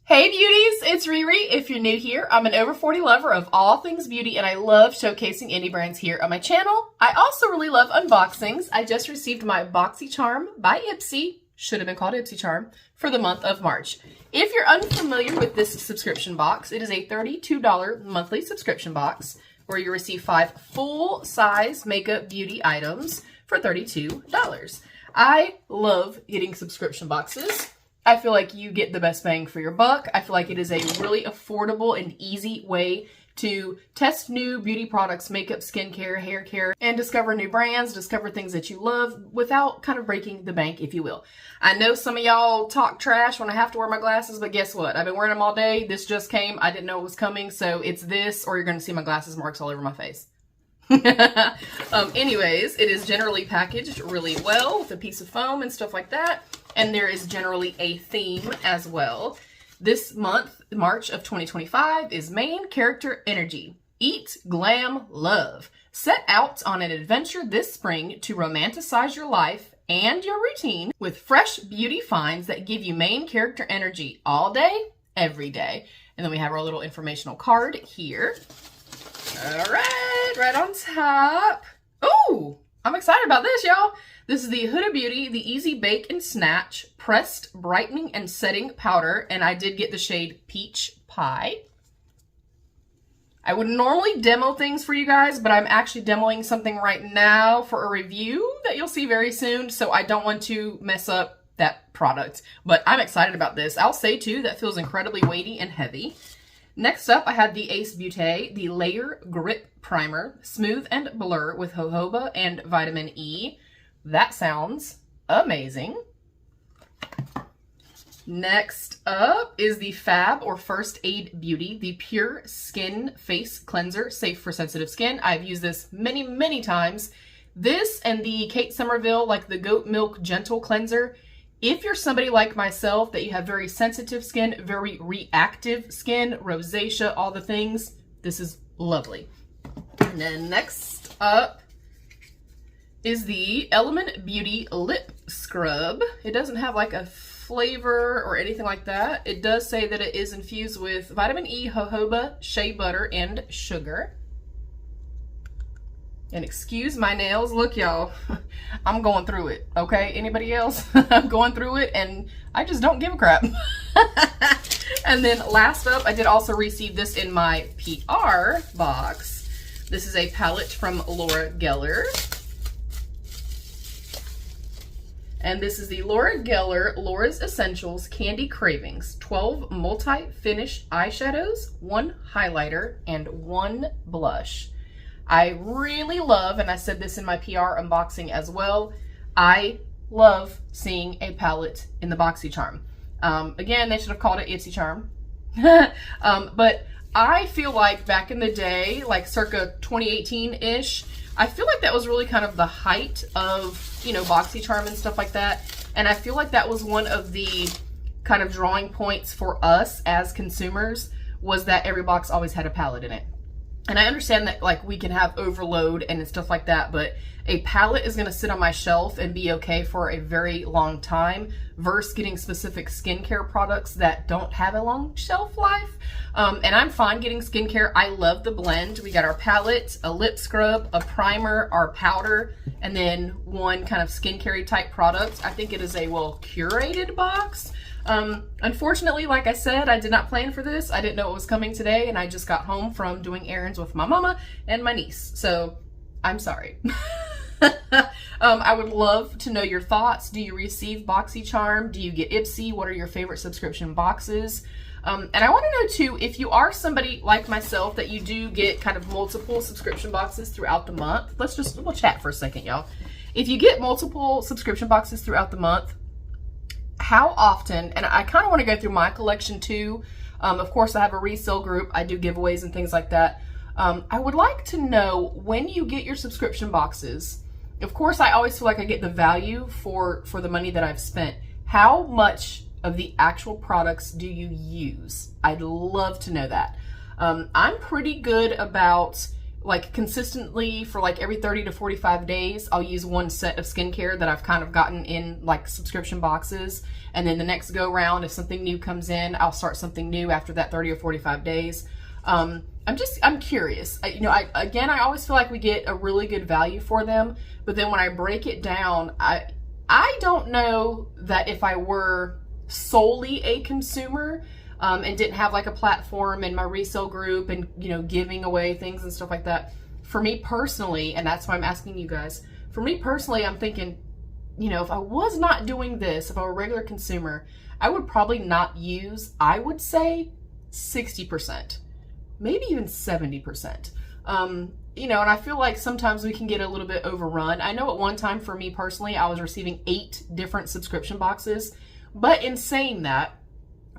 Hey beauties, it's Riri. If you're new here, I'm an over 40 lover of all things beauty and I love showcasing indie brands here on my channel. I also really love unboxings. I just received my Boxycharm by Ipsy, should have been called Ipsycharm, for the month of March. If you're unfamiliar with this subscription box, it is a $32 monthly subscription box where you receive 5 full-size makeup beauty items for $32. I love getting subscription boxes. I feel like you get the best bang for your buck. I feel like it is a really affordable and easy way to test new beauty products, makeup, skincare, hair care, and discover new brands, discover things that you love without kind of breaking the bank, if you will. I know some of y'all talk trash when I have to wear my glasses, but guess what? I've been wearing them all day. This just came. I didn't know it was coming, so it's this or you're going to see my glasses marks all over my face. Anyways, it is generally packaged really well with a piece of foam and stuff like that. And there is generally a theme as well. This month, March of 2025, is Main Character Energy. Eat, glam, love. Set out on an adventure this spring to romanticize your life and your routine with fresh beauty finds that give you main character energy all day, every day. And then we have our little informational card here. All right, right on top. Oh, I'm excited about this, y'all. This is the Huda Beauty, the Easy Bake and Snatch Pressed Brightening and Setting Powder, and I did get the shade Peach Pie. I would normally demo things for you guys, but I'm actually demoing something right now for a review that you'll see very soon, so I don't want to mess up that product. But I'm excited about this. I'll say, too, that feels incredibly weighty and heavy. Next up, I had the Ace Beauté, the Layer Grip Primer, Smooth and Blur with jojoba and vitamin E. That sounds amazing. Next up is the Fab or First Aid Beauty, the Pure Skin Face Cleanser, safe for sensitive skin. I've used this many, many times. This and the Kate Somerville, like the Goat Milk Gentle Cleanser. If you're somebody like myself that you have very sensitive skin, very reactive skin, rosacea, all the things, this is lovely. And then next up is the Element Beauty Lip Scrub. It doesn't have like a flavor or anything like that. It does say that it is infused with vitamin E, jojoba, shea butter, and sugar. And excuse my nails. Look, y'all, I'm going through it, okay? Anybody else? I'm going through it, and I just don't give a crap. And then last up, I did also receive this in my PR box. This is a palette from Laura Geller. And this is the Laura Geller Laura's Essentials Candy Cravings. 12 multi-finish eyeshadows, 1 highlighter, and 1 blush. I really love, and I said this in my PR unboxing as well, I love seeing a palette in the Boxycharm. Again, they should have called it Ipsycharm. But I feel like back in the day, like circa 2018-ish, I feel like that was really kind of the height of, you know, Boxycharm and stuff like that. And I feel like that was one of the kind of drawing points for us as consumers, was that every box always had a palette in it. And I understand that like we can have overload and stuff like that, but a palette is going to sit on my shelf and be okay for a very long time versus getting specific skincare products that don't have a long shelf life. And I'm fine getting skincare. I love the blend. We got our palette, a lip scrub, a primer, our powder, and then 1 kind of skincare type product. I think it is a well curated box. Unfortunately, like I said, I did not plan for this. I didn't know it was coming today, and I just got home from doing errands with my mama and my niece. So I'm sorry. I would love to know your thoughts. Do you receive Boxycharm? Do you get Ipsy? What are your favorite subscription boxes? And I want to know too, if you are somebody like myself that you do get kind of multiple subscription boxes throughout the month. We'll chat for a second, y'all. If you get multiple subscription boxes throughout the month, how often, and I kind of want to go through my collection too. Of course, I have a resale group. I do giveaways and things like that. I would like to know when you get your subscription boxes. Of course, I always feel like I get the value for the money that I've spent. How much of the actual products do you use? I'd love to know that. I'm pretty good about like consistently for like every 30 to 45 days, I'll use one set of skincare that I've kind of gotten in like subscription boxes. And then the next go round, if something new comes in, I'll start something new after that 30 or 45 days. I'm curious. I always feel like we get a really good value for them, but then when I break it down, I don't know that if I were solely a consumer, and didn't have like a platform and my resale group and, you know, giving away things and stuff like that. For me personally, and that's why I'm asking you guys, for me personally, I'm thinking, you know, if I was not doing this, if I were a regular consumer, I would probably not use, I would say 60%, maybe even 70%. You know, and I feel like sometimes we can get a little bit overrun. I know at one time for me personally, I was receiving 8 different subscription boxes, but in saying that,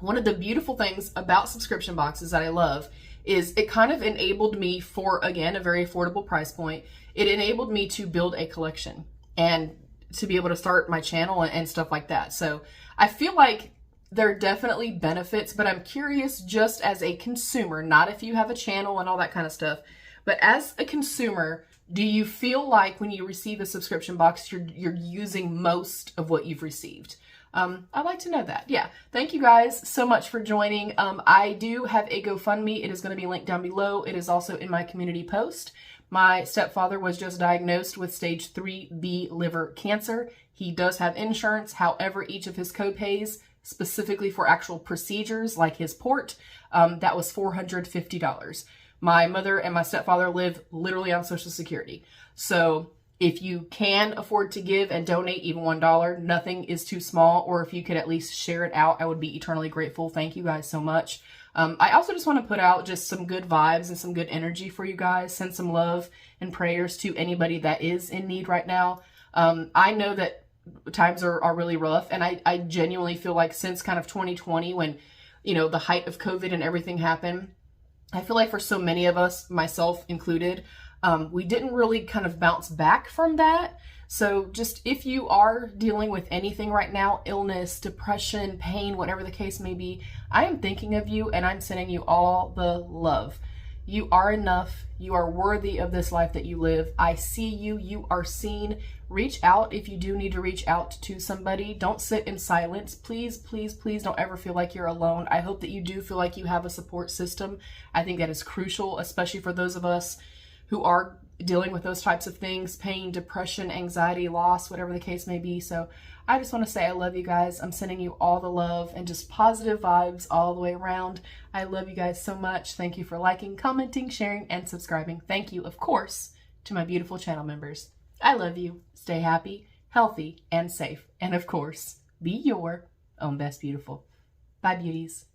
one of the beautiful things about subscription boxes that I love is it kind of enabled me for, again, a very affordable price point. It enabled me to build a collection and to be able to start my channel and stuff like that. So I feel like there are definitely benefits, but I'm curious just as a consumer, not if you have a channel and all that kind of stuff, but as a consumer, do you feel like when you receive a subscription box, you're using most of what you've received? I'd like to know that. Yeah. Thank you guys so much for joining. I do have a GoFundMe. It is going to be linked down below. It is also in my community post. My stepfather was just diagnosed with stage 3B liver cancer. He does have insurance. However, each of his co-pays specifically for actual procedures like his port, that was $450. My mother and my stepfather live literally on Social Security. So if you can afford to give and donate even $1, nothing is too small, or if you could at least share it out, I would be eternally grateful. Thank you guys so much. I also just want to put out just some good vibes and some good energy for you guys. Send some love and prayers to anybody that is in need right now. I know that times are really rough, and I genuinely feel like since kind of 2020, when, you know, the height of COVID and everything happened, I feel like for so many of us, myself included, we didn't really kind of bounce back from that. So just if you are dealing with anything right now, illness, depression, pain, whatever the case may be, I am thinking of you and I'm sending you all the love. You are enough. You are worthy of this life that you live. I see you. You are seen. Reach out if you do need to reach out to somebody. Don't sit in silence. Please, please, please don't ever feel like you're alone. I hope that you do feel like you have a support system. I think that is crucial, especially for those of us who are dealing with those types of things, pain, depression, anxiety, loss, whatever the case may be. So I just want to say I love you guys. I'm sending you all the love and just positive vibes all the way around. I love you guys so much. Thank you for liking, commenting, sharing, and subscribing. Thank you, of course, to my beautiful channel members. I love you. Stay happy, healthy, and safe. And of course, be your own best beautiful. Bye, beauties.